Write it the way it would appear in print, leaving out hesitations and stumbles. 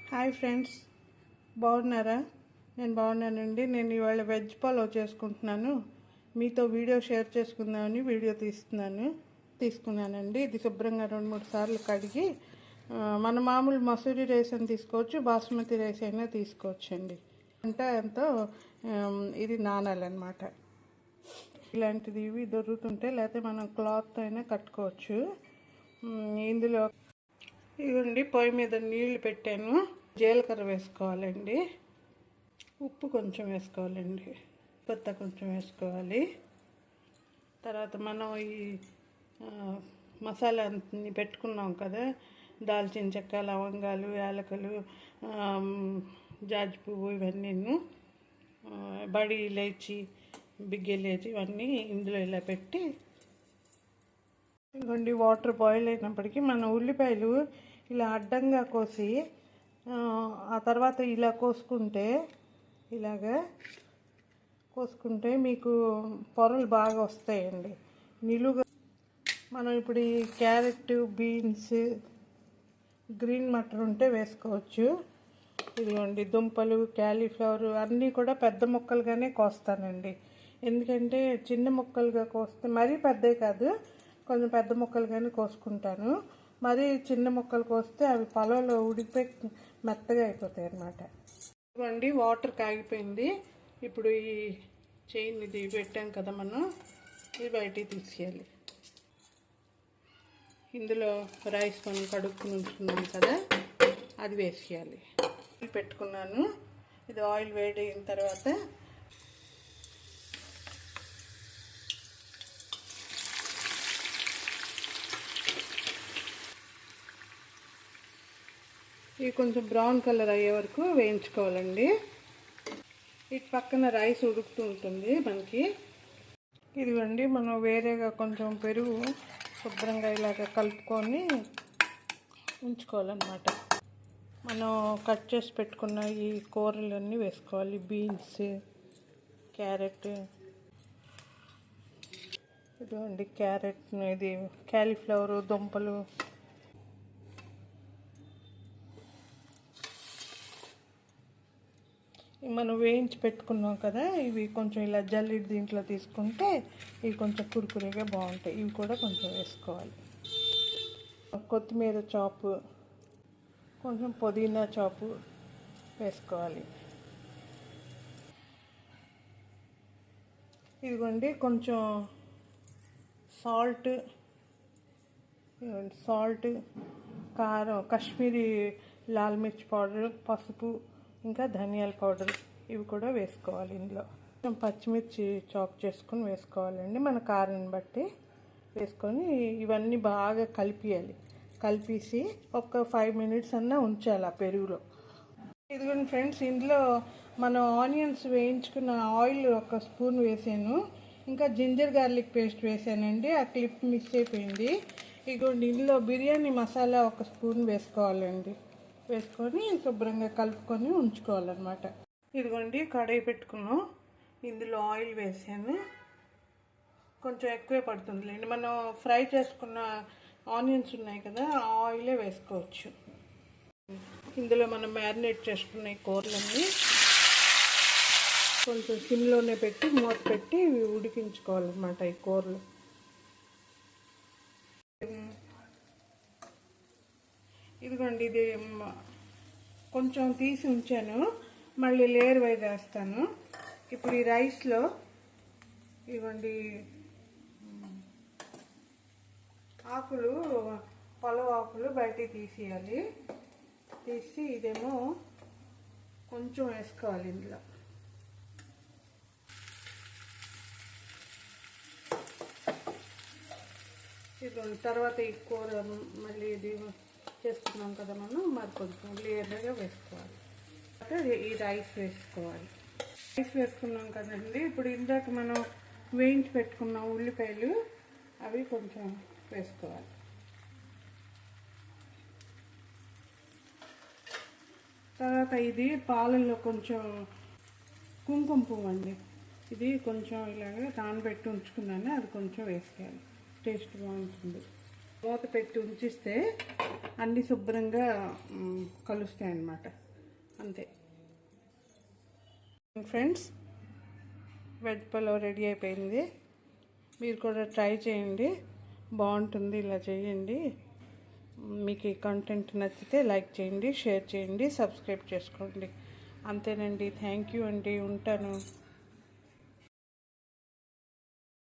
Hi friends, బాగున్నారా? నేను బాగున్నానండి. నేను ఇవాళ వెజ్ పలావ్ చేసుకుంటున్నాను. మీతో వీడియో షేర్ చేసుకుందామని వీడియో తీసుకున్నానండి. ఇది శుభ్రంగా 2-3 సార్లు కడిగి మన మామూలు మసూరి రైస్ అని తీసుకోవచ్చు, బాస్మతి రైస్ అయినా తీసుకోవచ్చండి. అంటే ఎంతో ఇది నానాలన్నమాట. ఇలాంటిది ఇవి దొరుకుతుంటే లేకపోతే మనం క్లాత్ అయినా కట్టుకోవచ్చు. ఇందులో ఇవ్వండి, పొయ్యి మీద నీళ్లు పెట్టాను. జీలకర్ర వేసుకోవాలండి, ఉప్పు కొంచెం వేసుకోవాలండి, కొత్త కొంచెం వేసుకోవాలి. తర్వాత మనం ఈ మసాలా అన్ని పెట్టుకున్నాం కదా, దాల్చిన చెక్క, లవంగాలు, యాలకులు, జాజి పువ్వు, ఇవన్నీ బడి ఇలాచి, బిగ్ ఇలాచి, ఇవన్నీ ఇందులో ఇలా పెట్టి ఇవ్వండి. వాటర్ బాయిల్ అయినప్పటికీ మన ఉల్లిపాయలు ఇలా అడ్డంగా కోసి ఆ తర్వాత ఇలా కోసుకుంటే మీకు పొరలు బాగా వస్తాయండి, నిలువుగా. మనం ఇప్పుడు ఈ క్యారెట్, బీన్స్, గ్రీన్ మటర్ ఉంటే వేసుకోవచ్చు. ఇదిగోండి, దుంపలు, క్యాలీఫ్లవర్ అన్నీ కూడా పెద్ద ముక్కలుగానే కోస్తానండి. ఎందుకంటే చిన్న ముక్కలుగా కోస్తే మరీ పెద్దవి కాదు, కొంచెం పెద్ద ముక్కలుగానే కోసుకుంటాను. మరీ చిన్న ముక్కలు కోస్తే అవి పొలంలో ఉడికిపోయి మెత్తగా అయిపోతాయి అన్నమాట. ఇవ్వండి, వాటర్ కాగిపోయింది. ఇప్పుడు ఈ చైన్ ఇది పెట్టాం కదా మనం, ఇది బయటికి తీసేయాలి. ఇందులో రైస్ మనం కడుక్కుని ఉంచుకున్నాం కదా, అది వేసేయాలి. పెట్టుకున్నాను. ఇది ఆయిల్ వేడి అయిన తర్వాత ఇవి కొంచెం బ్రౌన్ కలర్ అయ్యే వరకు వేయించుకోవాలండి. ఇటు పక్కన రైస్ ఉడుకుతూ ఉంటుంది మనకి. ఇదిగోండి, మనం వేరేగా కొంచెం పెరుగు శుభ్రంగా ఇలాగ కలుపుకొని ఉంచుకోవాలన్నమాట. మనం కట్ చేసి పెట్టుకున్న ఈ కూరలన్నీ వేసుకోవాలి. బీన్స్, క్యారెట్, ఇదిగోండి క్యారెట్, ఇది క్యాలీఫ్లవర్, దుంపలు, మనం వేయించి పెట్టుకున్నాం కదా, ఇవి కొంచెం ఇలా జల్లి దీంట్లో తీసుకుంటే ఇవి కొంచెం కురుకురుగా బాగుంటాయి. ఇవి కూడా కొంచెం వేసుకోవాలి. కొత్తిమీర చాపు, కొంచెం పుదీనా చాపు వేసుకోవాలి. ఇదిగోండి, కొంచెం సాల్ట్, కారం, కాశ్మీరీ లాల్ మిర్చి పౌడర్, పసుపు, ఇంకా ధనియాల పౌడర్, ఇవి కూడా వేసుకోవాలి. ఇందులో కొంచెం పచ్చిమిర్చి చాప్ చేసుకొని వేసుకోవాలండి, మన కారాన్ని బట్టి వేసుకొని ఇవన్నీ బాగా కలిపేసి ఒక 5 minutes అన్నా ఉంచాలి ఆ పెరుగులో. ఇదిగోండి ఫ్రెండ్స్, ఇందులో మనం ఆనియన్స్ వేయించుకున్న ఆయిల్ 1 స్పూన్ వేసాను, ఇంకా జింజర్ గార్లిక్ పేస్ట్ వేసానండి. ఆ క్లిప్ మిస్ అయిపోయింది. ఇదిగోండి, ఇందులో బిర్యానీ మసాలా 1 స్పూన్ వేసుకోవాలండి. వేసుకొని శుభ్రంగా కలుపుకొని ఉంచుకోవాలన్నమాట. ఇదిగోండి, కడాయి పెట్టుకున్నాం. ఇందులో ఆయిల్ వేసాను. కొంచెం ఎక్కువే పడుతుందిలేండి. మనం ఫ్రై చేసుకున్న ఆనియన్స్ ఉన్నాయి కదా, ఆ ఆయిలే వేసుకోవచ్చు. ఇందులో మనం మ్యారినేట్ చేసుకున్న ఈ కూరలన్నీ కొంచెం సిమ్లోనే పెట్టి మూత పెట్టి ఉడికించుకోవాలన్నమాట. ఈ కూరలు ఇదిగోండి, ఇది కొంచెం తీసి ఉంచాను, మళ్ళీ లేయర్ వైజ్ వేస్తాను. ఇప్పుడు ఈ రైస్లో ఇవ్వండి ఆకులు, పలావ్ ఆకులు బయటికి తీసేయాలి. తీసి ఇదేమో కొంచెం వేసుకోవాలి ఇందులో. ఇదిగోండి, తర్వాత ఈ కూర మళ్ళీ ఇది చేసుకున్నాం కదా మనం, మరి కొంచెం లేయర్గా వేసుకోవాలి. ఈ రైస్ వేసుకున్నాం కదండి. ఇప్పుడు ఇందాక మనం వేయించి పెట్టుకున్నాం ఉల్లిపాయలు, అవి కొంచెం వేసుకోవాలి. తర్వాత ఇది పాలల్లో కొంచెం కుంకుమ పువ్వు అండి, ఇది కొంచెం ఇలాగ నానబెట్టి ఉంచుకున్నాను, అది కొంచెం వేసుకోవాలి. టేస్ట్ బాగుంటుంది. మూత పెట్టి ఉంచిస్తే అన్నీ శుభ్రంగా కలుస్తాయి అన్నమాట. అంతే ఫ్రెండ్స్, వెజ్ పలావ్ రెడీ అయిపోయింది. మీరు కూడా ట్రై చేయండి, బాగుంటుంది. ఇలా చేయండి. మీకు ఈ కంటెంట్ నచ్చితే లైక్ చేయండి, షేర్ చేయండి, సబ్స్క్రైబ్ చేసుకోండి. అంతేనండి. థ్యాంక్ యూ అండి. ఉంటాను.